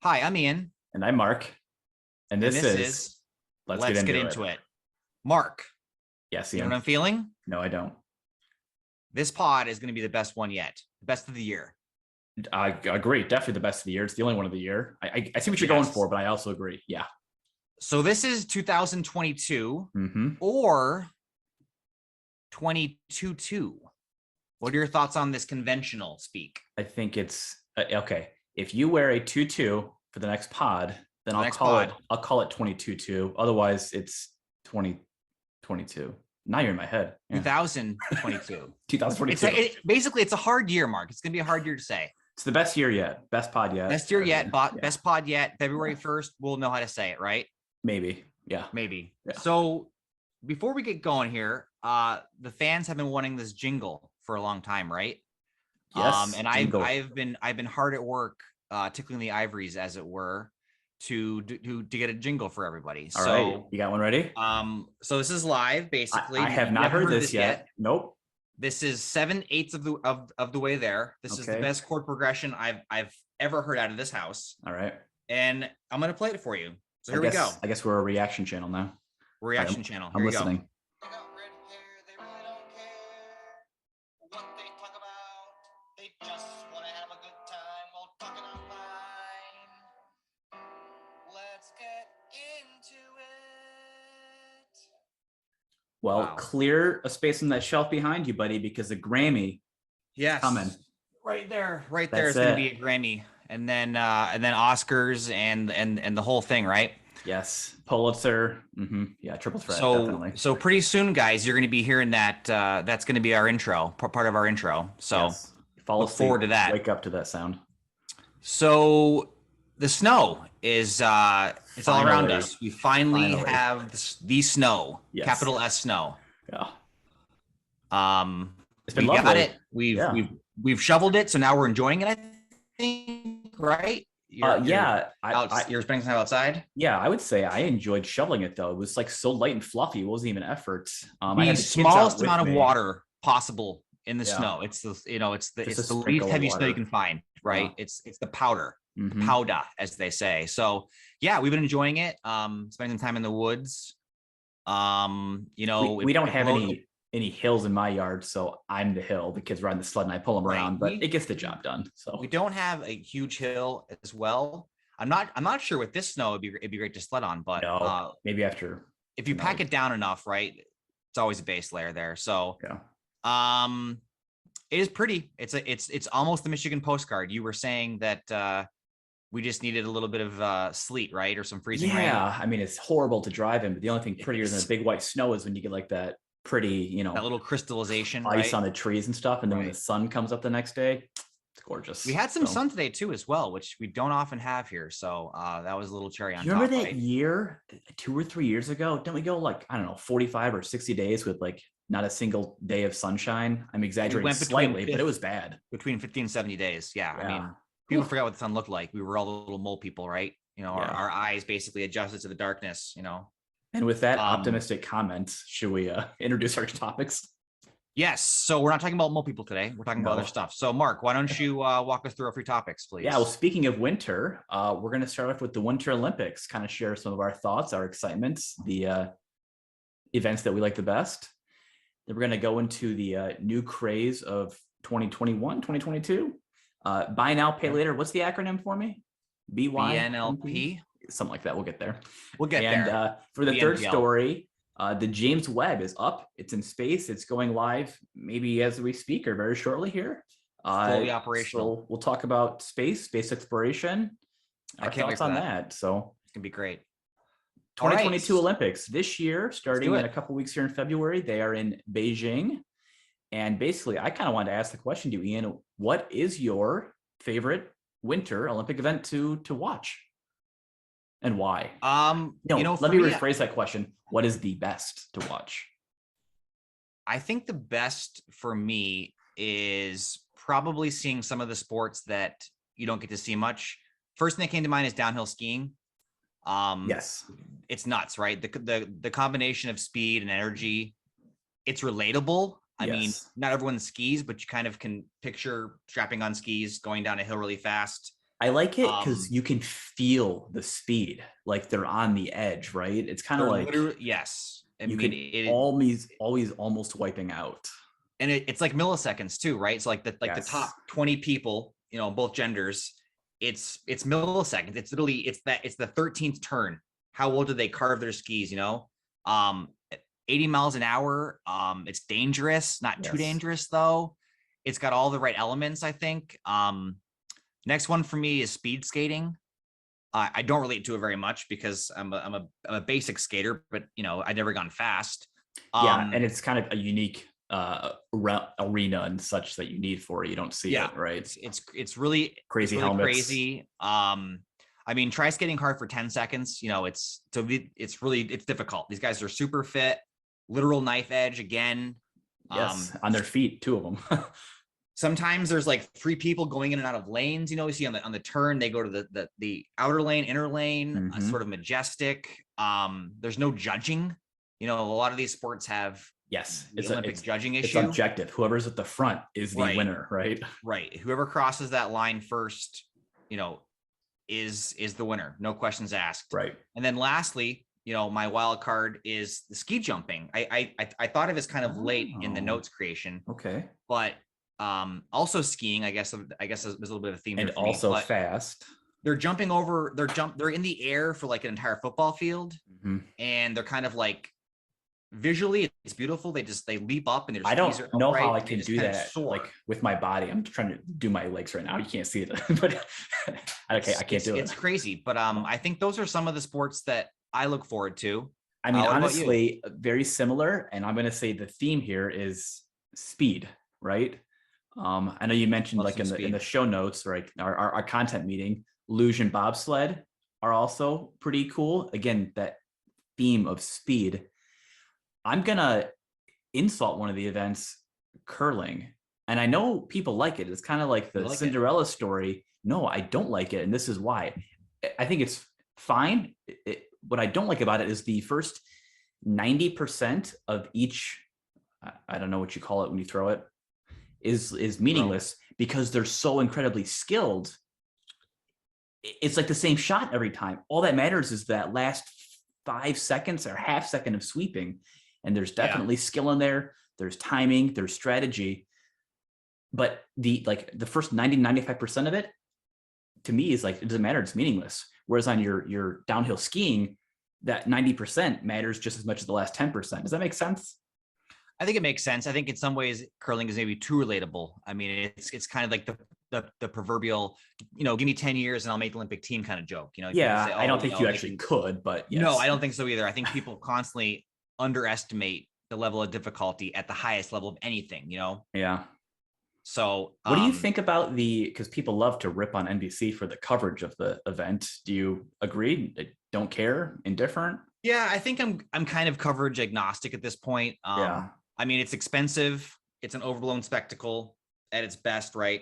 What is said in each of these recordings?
Hi, I'm Ian. And I'm Mark. And And this this is is Let's Let's Get Get Into Into It. It. Mark, Yes, you know Ian. what I'm feeling? No, I don't. This pod is going to be the best one yet. The best of the year. I agree. Definitely the best of the year. It's the only one of the year. I see what you're going for, but I also agree. Yeah. So this is 2022 Mm-hmm. or 22-2. What are your thoughts on this conventional speak? I think it's okay. If you wear a 2-2 for the next pod, then I'll call it 22-2. Otherwise, it's 2022. Now you're in my head. Yeah. 2022. 2022. Basically, it's a hard year, Mark. It's going to be a hard year to say. It's the best year yet. Best pod yet. Best year yet. Best pod yet. February 1st, we'll know how to say it, right? Maybe. Yeah. Maybe. Yeah. So before we get going here, the fans have been wanting this jingle for a long time, right? Yes. And I've been hard at work, tickling the ivories, as it were, to get a jingle for everybody. All right. You got one ready? So this is live, basically. I have not heard this yet. Nope. This is 7/8 of the way there. This is the best chord progression I've ever heard out of this house. All right. And I'm gonna play it for you. So here we go. I guess we're a reaction channel now. Reaction channel. I'm listening. They got red hair, they really don't care what they talk about. They just want to have a good time while talking online. Let's get into it. Well, Wow. clear a space on that shelf behind you, buddy, because the Grammy Yes. coming. Right there. Right That's there is going to be a Grammy, and then Oscars and the whole thing, right? Yes. Pulitzer. Mm-hmm. Yeah, triple threat, definitely. So pretty soon, guys, you're going to be hearing that. That's going to be our intro, part of our intro. So yes. Look forward to that. Wake up to that sound. So the snow is it's all around us. We finally have the snow, yes. Capital S snow. Yeah. It's been lovely. Got it. We've shoveled it, so now we're enjoying it, I think, right? You're spending time outside. Yeah, I would say I enjoyed shoveling it though. It was like so light and fluffy. It wasn't even effort. I had the smallest amount of water possible in the snow. It's the least heavy snow you can find, right? It's the powder, the powder, as they say. So yeah, we've been enjoying it. Spending some time in the woods. We don't have any hills in my yard, so I'm the hill. The kids ride the sled and I pull them around, but it gets the job done. So we don't have a huge hill as well. I'm not sure with this snow it'd be great to sled on, but maybe after if you pack it down enough, right? It's always a base layer there. So it is pretty. It's almost the Michigan postcard. You were saying that we just needed a little bit of sleet, right, or some freezing rain. Yeah, I mean it's horrible to drive in, but the only thing prettier than a big white snow is when you get like that pretty, that little crystallization, ice on the trees and stuff, and then when the sun comes up the next day, it's gorgeous. We had some sun today too as well, which we don't often have here, so that was a little cherry on top. You remember that year 2 or 3 years ago? Didn't we go like, I don't know, 45 or 60 days with like not a single day of sunshine? I'm exaggerating slightly, but it was bad. Between 50 and 70 days. I mean, people forgot what the sun looked like. We were all the little mole people, right? Our eyes basically adjusted to the darkness, And with that optimistic comment, should we introduce our topics? Yes. So we're not talking about mole people today. We're talking about other stuff. So Mark, why don't you walk us through our free topics, please? Yeah. Well, speaking of winter, we're going to start off with the Winter Olympics, kind of share some of our thoughts, our excitements, the events that we like the best. Then we're going to go into the new craze of 2021, 2022. Buy now, pay later. What's the acronym for me? BNLP. Something like that. We'll get there. And for the third story, the James Webb is up. It's in space. It's going live maybe as we speak or very shortly here. Fully operational. So we'll talk about space exploration. I can't wait on that. So it's gonna be great. 2022 Olympics this year, starting in a couple weeks here in February. They are in Beijing. And basically, I kind of wanted to ask the question to you, Ian, what is your favorite winter Olympic event to watch? And why? Let me rephrase that question. What is the best to watch? I think the best for me is probably seeing some of the sports that you don't get to see much. First thing that came to mind is downhill skiing. Yes, it's nuts, right? The combination of speed and energy, it's relatable. I mean, not everyone skis, but you kind of can picture strapping on skis, going down a hill really fast. I like it because you can feel the speed, like they're on the edge, right? It's kind of like, yes. You could always almost wiping out. And it's like milliseconds too, right? So like the top 20 people, both genders, it's milliseconds. It's literally it's the 13th turn. How well did they carve their skis? 80 miles an hour. It's dangerous, not too dangerous though. It's got all the right elements, I think. Next one for me is speed skating. I don't relate to it very much because I'm a basic skater, but I've never gone fast. And it's kind of a unique arena and such that you need for it. You don't see it, right? It's really crazy, really helmets. Crazy. Try skating hard for 10 seconds. It's difficult. These guys are super fit, literal knife edge again. Yes, on their feet, two of them. Sometimes there's like 3 people going in and out of lanes. You see on the turn, they go to the outer lane, inner lane, sort of majestic. There's no judging. A lot of these sports have it's Olympic judging issue. It's objective. Whoever's at the front is the winner, right? Right. Whoever crosses that line first, is the winner. No questions asked. Right. And then lastly, my wild card is the ski jumping. I thought of it as kind of late in the notes creation. Okay. But also skiing, I guess there's a little bit of a theme. And there for also me, fast. They're jumping over. They're in the air for like an entire football field, and they're kind of like visually it's beautiful. They leap up and I don't know how I can do that like with my body. I'm trying to do my legs right now. You can't see it, but I can't do it. It's crazy, but I think those are some of the sports that I look forward to. I mean, honestly, very similar. And I'm going to say the theme here is speed, right? I know you mentioned like in the show notes, right? Our content meeting, luge and bobsled are also pretty cool. Again, that theme of speed. I'm going to insult one of the events, curling. And I know people like it. It's kind of like the Cinderella story. No, I don't like it. And this is why. I think it's fine. What I don't like about it is the first 90% of each, I don't know what you call it when you throw it, is meaningless because they're so incredibly skilled. It's like the same shot every time. All that matters is that last 5 seconds or half second of sweeping. And there's definitely skill in there. There's timing, there's strategy. But the first 95% of it, to me, is like, it doesn't matter. It's meaningless. Whereas on your downhill skiing, that 90% matters just as much as the last 10%. Does that make sense? I think it makes sense. I think in some ways curling is maybe too relatable. I mean, it's kind of like the proverbial, give me 10 years and I'll make the Olympic team kind of joke. Say, I don't think you actually could, but yes. No, I don't think so either. I think people constantly underestimate the level of difficulty at the highest level of anything, Yeah. So what do you think about because people love to rip on NBC for the coverage of the event. Do you agree? Don't care? Indifferent? Yeah, I think I'm kind of coverage agnostic at this point. I mean, it's expensive. It's an overblown spectacle at its best, right?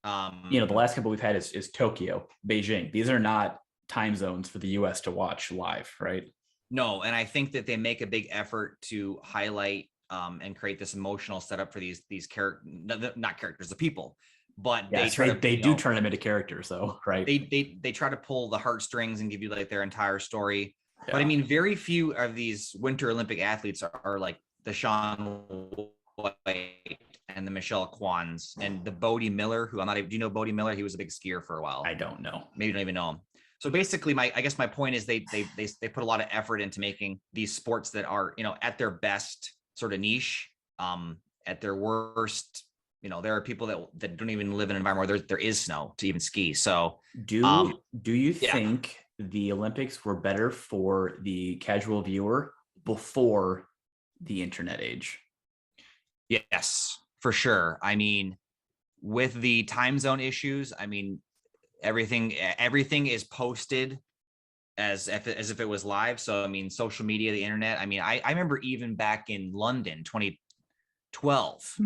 The last couple we've had is Tokyo, Beijing. These are not time zones for the US to watch live, right? No, and I think that they make a big effort to highlight and create this emotional setup for these not characters, the people, but they do turn them into characters, though, right? They try to pull the heartstrings and give you like their entire story. Yeah. But I mean, very few of these Winter Olympic athletes are like the Shaun White and the Michelle Kwans and the Bodie Miller, who do you know Bodie Miller? He was a big skier for a while. I don't know. Maybe you don't even know him. So basically, I guess my point is they put a lot of effort into making these sports that are, at their best sort of niche, at their worst, there are people that don't even live in an environment where there is snow to even ski. So do you think the Olympics were better for the casual viewer before the internet age? Yes, for sure. I mean, with the time zone issues, I mean, everything is posted as if it was live. So, I mean, social media, the internet. I mean, I remember even back in London, 2012,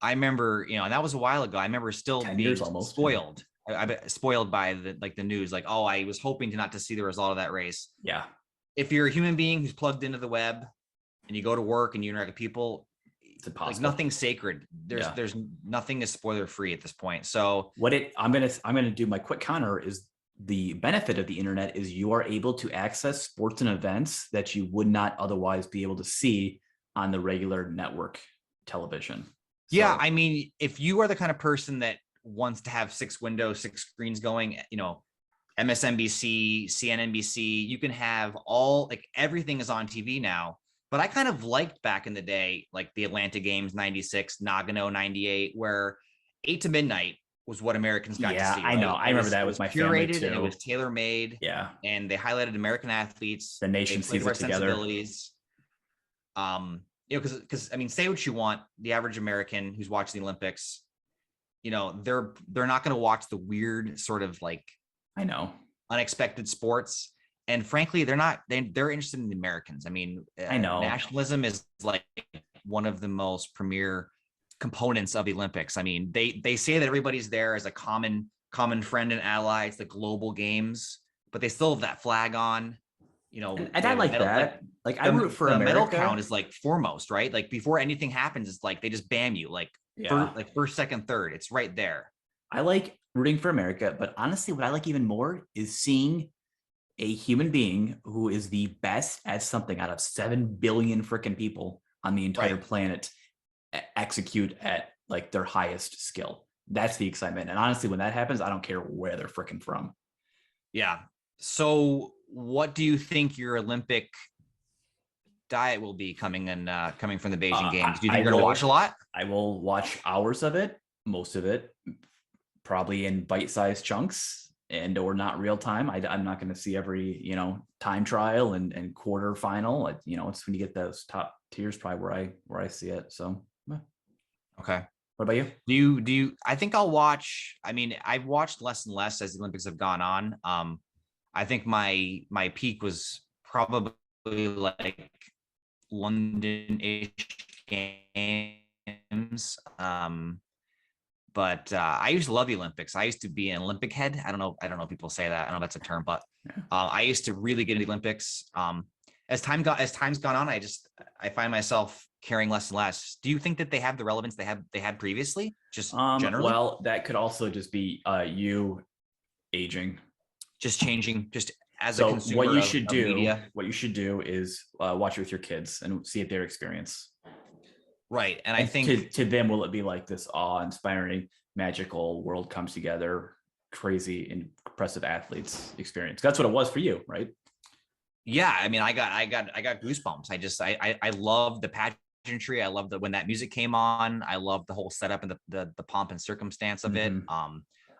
I remember, and that was a while ago. I remember still being spoiled. I spoiled by the news, like, oh, I was hoping not to see the result of that race. Yeah. If you're a human being who's plugged into the web and you go to work and you interact with people, It's impossible. Like nothing's sacred. There's nothing is spoiler free at this point. So I'm gonna do my quick counter is the benefit of the internet is you are able to access sports and events that you would not otherwise be able to see on the regular network television. Yeah, I mean, if you are the kind of person that wants to have 6 windows, 6 screens going, MSNBC, CNNBC, you can have everything is on TV now. But I kind of liked back in the day, like the Atlanta games, 96, Nagano, 98, where 8 to midnight was what Americans got to see. Yeah, I know. I remember that was my family too. And it was tailor-made. Yeah. And they highlighted American athletes. The nation sees it together. Because I mean, say what you want, the average American who's watching the Olympics, they're not going to watch the weird sort of unexpected sports. And frankly, they're interested in the Americans. I mean, I know nationalism is like one of the most premier components of the Olympics. I mean, they say that everybody's there as a common friend and ally. It's the global games, but they still have that flag on. And I like that. Like I root for America. The medal count is like foremost, right? Like before anything happens, it's like they just bam you, first, second, third. It's right there. I like rooting for America, but honestly, what I like even more is seeing a human being who is the best at something out of 7 billion freaking people on the entire planet execute at like their highest skill. That's the excitement. And honestly, when that happens, I don't care where they're freaking from. Yeah. So what do you think your Olympic diet will be coming from the Beijing Games? Do you think you're going to watch a lot? I will watch hours of it, most of it, probably in bite-sized chunks or not real time. I'm not going to see every, time trial and quarter final. It's when you get those top tiers probably where I see it. So, okay. What about you? Do you, I think I'll watch, I mean, I've watched less and less as the Olympics have gone on. I think my peak was probably like London-ish games. But I used to love the Olympics. I used to be an Olympic head. I don't know if people say that. I don't know if that's a term, but I used to really get into the Olympics. As time's gone on, I find myself caring less and less. Do you think that they have the relevance they had previously? Just generally? Well, that could also just be you aging. Just changing, just as a consumer. What you should do is watch it with your kids and see if their experience. Right. And I think to them, will it be like this awe-inspiring, magical world comes together, crazy, impressive athletes experience? That's what it was for you, right? Yeah. I mean, I got goosebumps. I love the pageantry. I love when that music came on. I love the whole setup and the pomp and circumstance of it.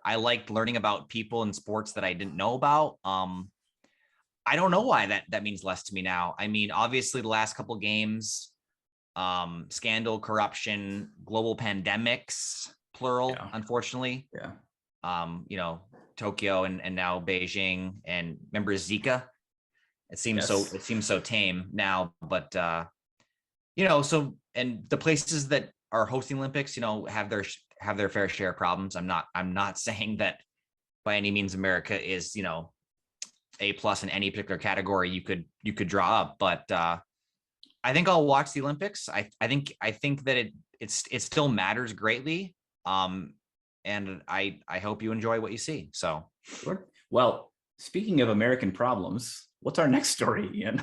I liked learning about people in sports that I didn't know about. I don't know why that means less to me now. I mean, obviously the last couple of games, scandal, corruption, global pandemics, plural, unfortunately. Yeah. Tokyo and now Beijing, and remember Zika? It seems so tame now, but so, and the places that are hosting Olympics, have their fair share of problems. I'm not saying that by any means America is, A+ in any particular category you could draw up, but I think I'll watch the Olympics. I think that it still matters greatly. And I hope you enjoy what you see. So, sure. Well, speaking of American problems, what's our next story, Ian?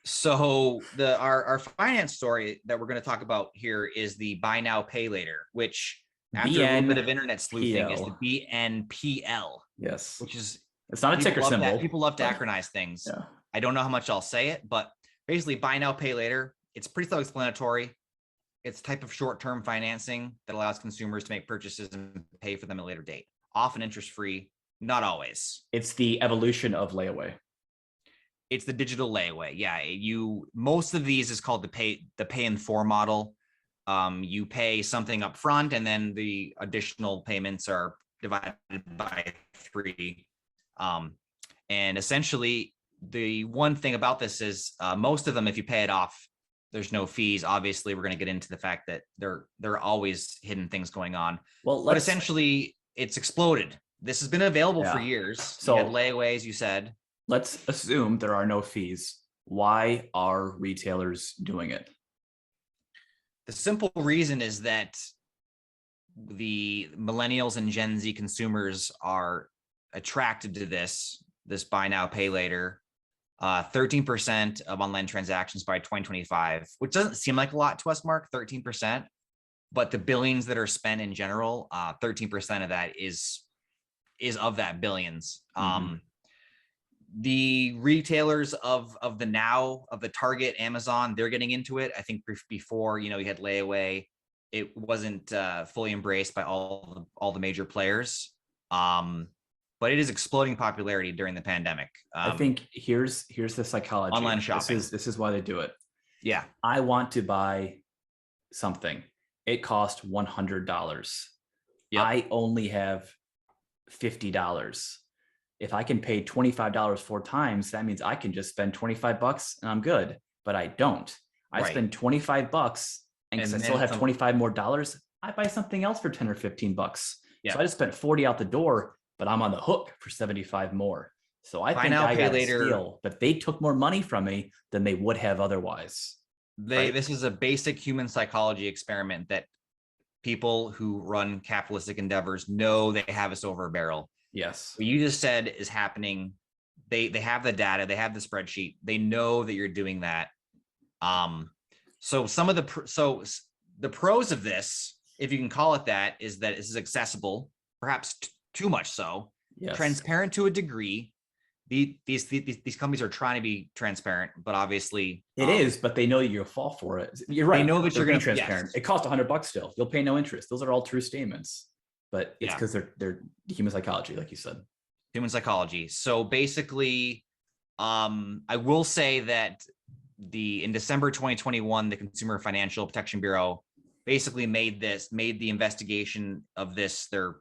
So our finance story that we're going to talk about here is the buy now, pay later, which after a little bit of internet sleuthing is the BNPL. Yes. Which is, it's not a ticker symbol. People love to acronize things. Yeah. I don't know how much I'll say it, but basically buy now, pay later. It's pretty self-explanatory. It's a type of short-term financing that allows consumers to make purchases and pay for them at a later date. Often interest-free, not always. It's the evolution of layaway. It's the digital layaway. Yeah, most of these is called the pay in 4 model. You pay something up front, and then the additional payments are divided by 3. And essentially, the one thing about this is most of them, if you pay it off, there's no fees. Obviously, we're going to get into the fact that there are always hidden things going on. But essentially, it's exploded. This has been available for years. So you had layaways, you said. Let's assume there are no fees. Why are retailers doing it? The simple reason is that the millennials and Gen Z consumers are attracted to this buy now, pay later. 13% of online transactions by 2025, which doesn't seem like a lot to us, Mark, 13%, but the billions that are spent in general, 13% of that is of that billions. The retailers of the Target, Amazon, they're getting into it. I think before, you had layaway, it wasn't fully embraced by all the major players. But it is exploding popularity during the pandemic. I think here's the psychology. Online shopping. This is why they do it. Yeah. I want to buy something. It costs $100. Yep. I only have $50. If I can pay $25 4 times, that means I can just spend $25 and I'm good. But I don't. I spend $25 and I still have $25 more dollars. I buy something else for 10 or 15 bucks. Yep. So I just spent 40 out the door, but I'm on the hook for 75 more. So I think I got a steal, but they took more money from me than they would have otherwise. This is a basic human psychology experiment that people who run capitalistic endeavors know they have us over a barrel. Yes. What you just said is happening. They have the data, they have the spreadsheet, they know that you're doing that. So some of the pros of this, if you can call it that, is that this is accessible, perhaps too much so. Yes. Transparent to a degree. These companies are trying to be transparent, but obviously it is. But they know you'll fall for it. You're right. They know that you're going to be transparent. Yes. It costs $100 still. You'll pay no interest. Those are all true statements. But it's because they're human psychology, like you said. Human psychology. So basically, I will say that in December 2021, the Consumer Financial Protection Bureau basically made the investigation of this their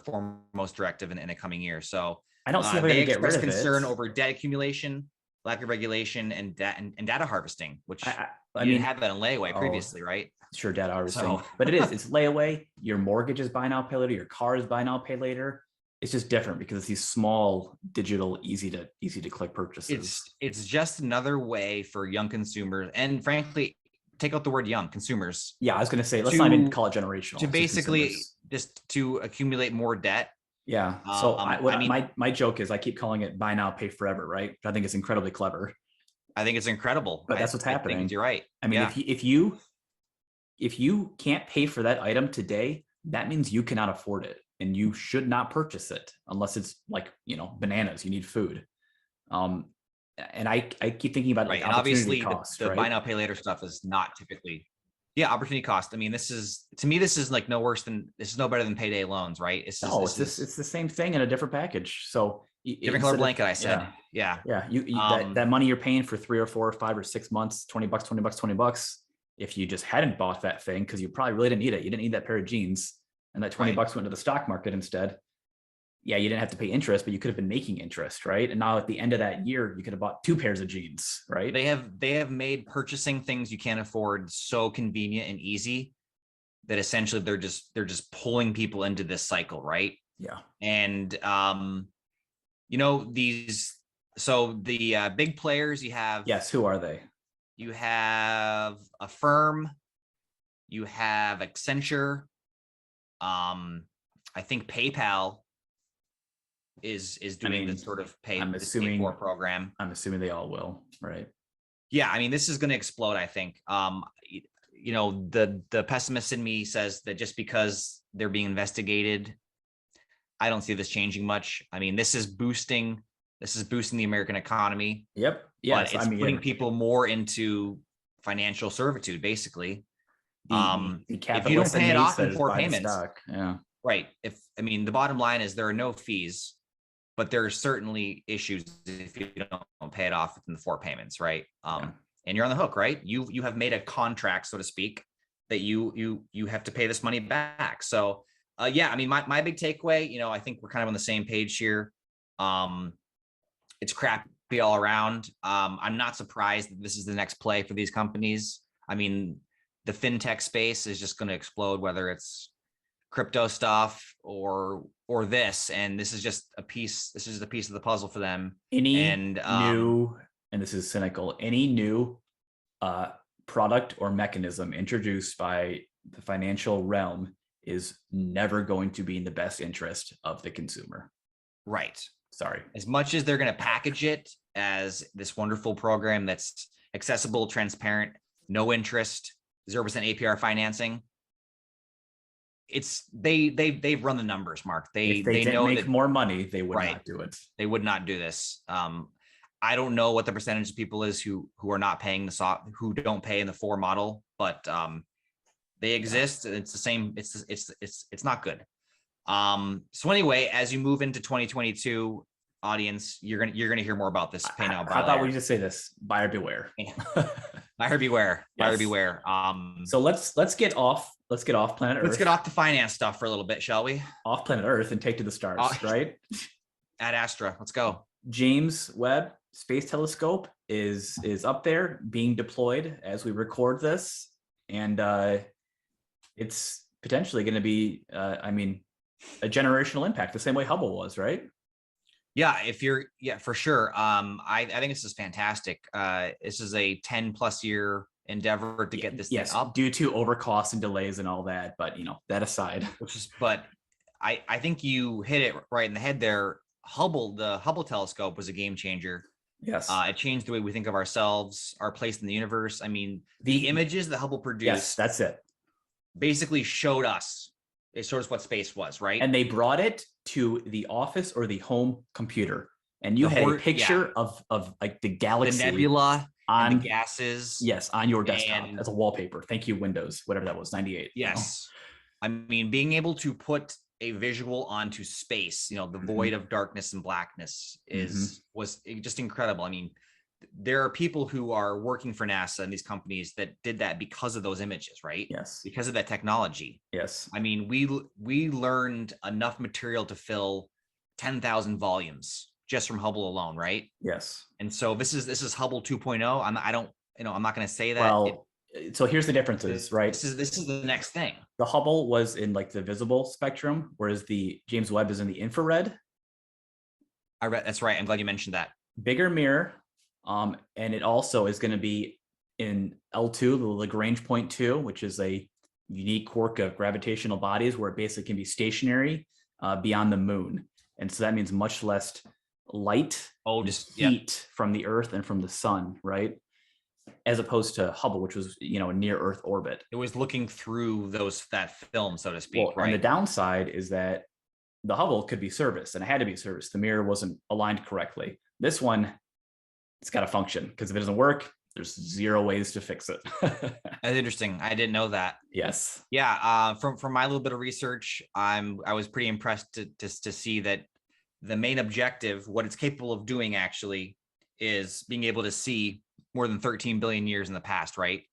foremost directive in the coming year. So I don't see how they're going to get rid of concern over debt accumulation, lack of regulation, and data harvesting, which I mean, have that in layaway previously, right? Sure, data harvesting, but it's layaway. Your mortgage is buy now, pay later. Your car is buy now, pay later. It's just different because it's these small, digital, easy to click purchases. It's just another way for young consumers, and frankly, take out the word young consumers. Yeah, I was going to say, let's not even call it generational. To basically just to accumulate more debt. Yeah. So my joke is I keep calling it buy now, pay forever, right? I think it's incredibly clever. I think it's incredible. But that's what's happening. I think you're right. I mean, if you can't pay for that item today, that means you cannot afford it and you should not purchase it unless it's like, bananas, you need food. And I keep thinking about and obviously cost, the buy now, pay later stuff is not typically opportunity cost. I mean, this is like no better than payday loans, right? It's the same thing in a different package. So different color blanket, I said. Yeah. That money you're paying for 3 or 4 or 5 or 6 months, $20. If you just hadn't bought that thing, because you probably really didn't need it, you didn't need that pair of jeans, and that $20 went to the stock market instead. Yeah, you didn't have to pay interest, but you could have been making interest, right? And now at the end of that year, you could have bought 2 pairs of jeans, right? They have made purchasing things you can't afford so convenient and easy that essentially they're just pulling people into this cycle, right? Yeah. And the big players you have. Yes, who are they? You have Affirm, you have Accenture. I think PayPal is doing the sort of pay for program. I'm assuming they all will, right? Yeah, I mean, this is going to explode, I think. The pessimist in me says that just because they're being investigated, I don't see this changing much. I mean, this is boosting the American economy. Yep. Yes. But it's putting people more into financial servitude, basically. If you don't pay it off in 4 payments, yeah. Right. The bottom line is there are no fees, but there are certainly issues if you don't pay it off within the 4 payments, right? And you're on the hook, right? You have made a contract, so to speak, that you have to pay this money back. So my big takeaway, I think we're kind of on the same page here. It's crappy all around. I'm not surprised that this is the next play for these companies. I mean, the fintech space is just going to explode, whether it's crypto stuff or this, and this is just a piece. This is a piece of the puzzle for them. New, and this is cynical, any new product or mechanism introduced by the financial realm is never going to be in the best interest of the consumer. Right. Sorry. As much as they're going to package it as this wonderful program that's accessible, transparent, no interest, 0% APR financing, they've run the numbers, Mark. If they didn't make more money, they would not do it. They would not do this. I don't know what the percentage of people is who are not paying who don't pay in the 4 model, but they exist. It's the same. It's not good. So anyway, as you move into 2022, audience, you're gonna hear more about this. Pay now, buy I thought later. we just say this: buyer beware. Buyer beware. Yes. Buyer beware. So let's get off planet Earth. Let's get off the finance stuff for a little bit, shall we? Off planet Earth and take to the stars, right? Ad Astra. Let's go. James Webb Space Telescope is up there being deployed as we record this, and it's potentially going to be, a generational impact, the same way Hubble was, right? Yeah, for sure. I think this is fantastic. This is a 10+ year endeavor to get this thing up, due to overcosts and delays and all that. But that aside, but I think you hit it right in the head there. The Hubble telescope was a game changer. Yes. It changed the way we think of ourselves, our place in the universe. I mean, the images that Hubble produced, yes, that's it, basically showed us what space was, right? And they brought it to the office or the home computer, and you had a picture of like the galaxy, the nebula, on the gases. Yes, on your desktop as a wallpaper. Thank you, Windows, whatever that was, 98. Yes. I mean, being able to put a visual onto space, the void of darkness and blackness was just incredible. I mean, there are people who are working for NASA and these companies that did that because of those images, right? Yes. Because of that technology. Yes. I mean, we learned enough material to fill 10,000 volumes just from Hubble alone, right? Yes. And so this is Hubble 2.0. I'm not going to say that. Well, so here's the differences, right? This is the next thing. The Hubble was in like the visible spectrum, whereas the James Webb is in the infrared. That's right. I'm glad you mentioned that. Bigger mirror. And it also is going to be in L2, the Lagrange point 2, which is a unique quirk of gravitational bodies where it basically can be stationary beyond the moon. And so that means much less light, heat from the Earth and from the sun, right? As opposed to Hubble, which was, near Earth orbit. It was looking through that film, so to speak. Well, right? And the downside is that the Hubble could be serviced, and it had to be serviced. The mirror wasn't aligned correctly. This one, it's got to function, because if it doesn't work, there's 0 ways to fix it. That's interesting. I didn't know that. Yes. Yeah. From my little bit of research, I was pretty impressed to see that the main objective, what it's capable of doing actually, is being able to see more than 13 billion years in the past, right?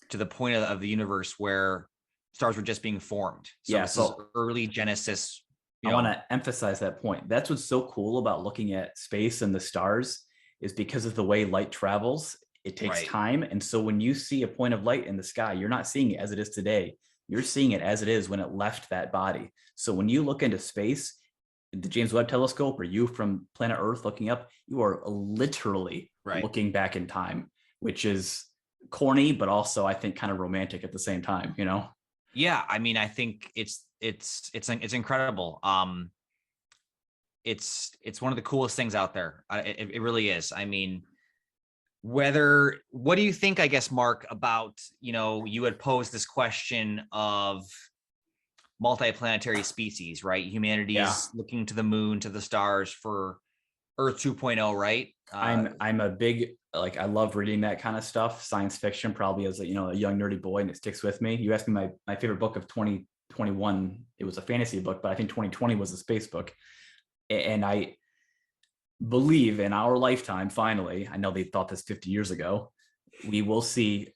To the point of the universe where stars were just being formed. So this is early Genesis. I want to emphasize that point. That's what's so cool about looking at space and the stars, is because of the way light travels, it takes time. And so when you see a point of light in the sky, you're not seeing it as it is today. You're seeing it as it is when it left that body. So when you look into space, the James Webb telescope, or you from planet Earth looking up, you are literally looking back in time, which is corny, but also I think kind of romantic at the same time, Yeah, I mean, I think it's incredible. It's one of the coolest things out there. It really is. I mean, what do you think, I guess, Mark, about, you had posed this question of multiplanetary species, right? Humanity is looking to the moon, to the stars for Earth 2.0, right? I'm a big, I love reading that kind of stuff, science fiction, probably as a young nerdy boy, and it sticks with me. You asked me my favorite book of 2021. It was a fantasy book, but I think 2020 was a space book. And I believe in our lifetime, finally, I know they thought this 50 years ago, we will see,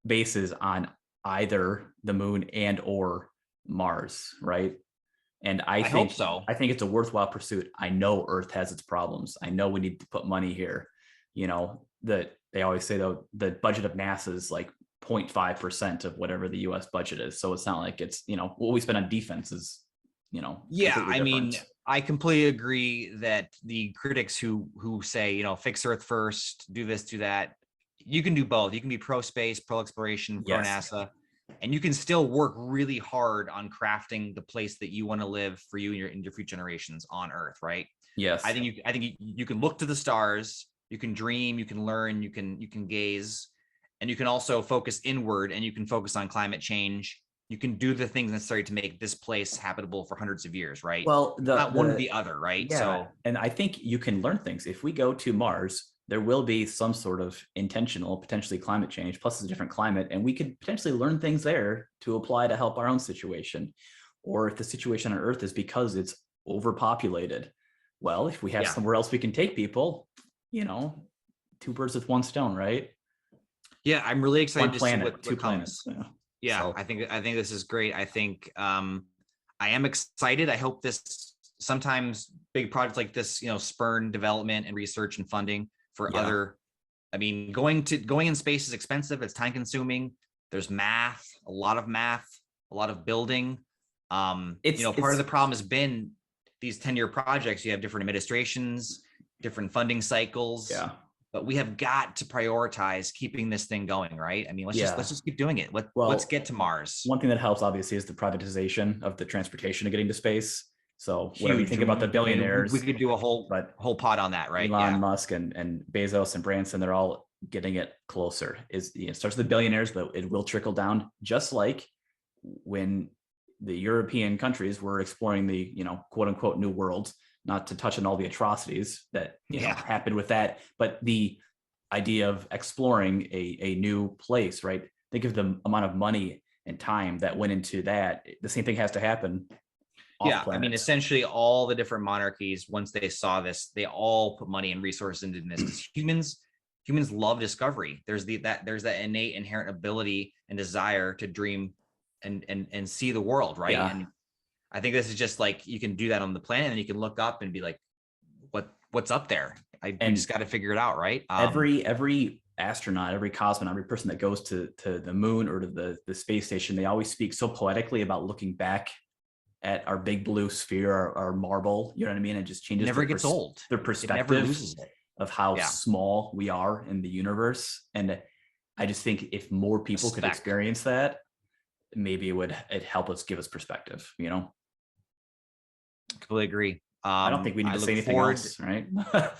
bases on either the moon and or Mars, right? And I think hope so. I think it's a worthwhile pursuit. I know Earth has its problems. I know we need to put money here. That they always say, though, the budget of NASA is like 0.5% of whatever the US budget is. So it's not like it's, what we spend on defense is, yeah, I mean, I completely agree that the critics who say, fix Earth first, do this, do that, you can do both. You can be pro space, pro exploration, pro Yes. NASA, and you can still work really hard on crafting the place that you want to live for you and your future generations on Earth, right? Yes. I think you can look to the stars, you can dream, you can learn, you can gaze, and you can also focus inward, and you can focus on climate change. You can do the things necessary to make this place habitable for hundreds of years, right? Well, not one or the other, right? Yeah, so, and I think you can learn things. If we go to Mars, there will be some sort of intentional, potentially climate change, plus it's a different climate, and we could potentially learn things there to apply to help our own situation. Or if the situation on Earth is because it's overpopulated, well, if we have somewhere else we can take people, two birds with one stone, right? Yeah, I'm really excited one planet, to see two planets. Yeah, so. I think this is great. I think I am excited. I hope this sometimes big projects like this, spurn development and research and funding for other. I mean, going in space is expensive. It's time consuming. There's math, a lot of building. Part of the problem has been these 10-year projects. You have different administrations, different funding cycles. Yeah. But we have got to prioritize keeping this thing going, right? I mean, let's just keep doing it. Let's get to Mars. One thing that helps, obviously, is the privatization of the transportation of getting to space. So whatever you think about the billionaires, we could do a whole pod on that, right? Elon Musk and Bezos and Branson, they're all getting it closer. It starts with the billionaires, but it will trickle down, just like when the European countries were exploring the, quote unquote, new world. Not to touch on all the atrocities that happened with that, but the idea of exploring a new place, right? Think of the amount of money and time that went into that. The same thing has to happen. Yeah, I mean, essentially all the different monarchies, once they saw this, they all put money and resources into this. Humans love discovery. There's that innate inherent ability and desire to dream and see the world, right? Yeah. And I think this is just like, you can do that on the planet, and you can look up and be like, what's up there? I just got to figure it out, right? Every astronaut, every cosmonaut, every person that goes to the moon or to the space station, they always speak so poetically about looking back at our big blue sphere, our marble, you know what I mean? It just changes. It never gets old. Their perspective of how small we are in the universe. And I just think if more people could experience that, maybe it'd help us, give us perspective, Completely agree. I don't think we need to say anything else, right?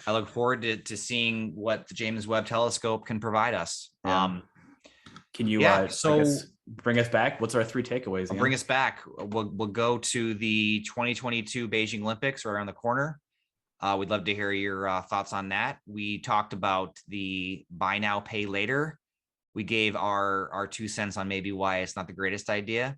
I look forward to seeing what the James Webb telescope can provide us. Can you bring us back? What's our 3 takeaways? Bring us back. We'll go to the 2022 Beijing Olympics right around the corner. We'd love to hear your thoughts on that. We talked about the buy now, pay later. We gave our 2 cents on maybe why it's not the greatest idea.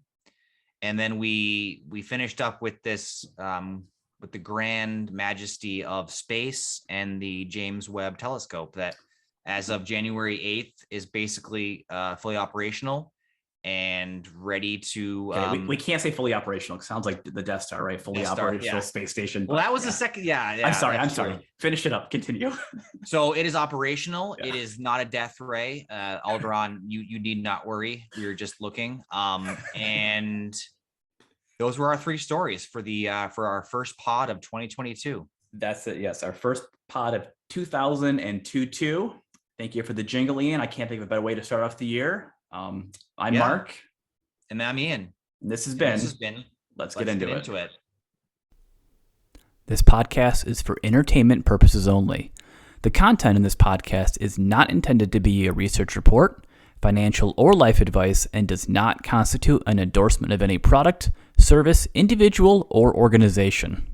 And then we finished up with this, with the grand majesty of space and the James Webb telescope that, as of January 8th, is basically fully operational and ready to. We can't say fully operational. It sounds like the Death Star, right? Fully operational space station. Well, that was the second. Yeah. I'm sorry. Finish it up. Continue. So it is operational. Yeah. It is not a death ray. Alderaan, you need not worry. You're just looking. And those were our 3 stories for our first pod of 2022. That's it. Yes, our first pod of 2022. Thank you for the jingle, Ian. I can't think of a better way to start off the year. I'm Mark. And I'm Ian. And this has been Let's Get Into It. This podcast is for entertainment purposes only. The content in this podcast is not intended to be a research report, financial, or life advice, and does not constitute an endorsement of any product, service, individual, or organization.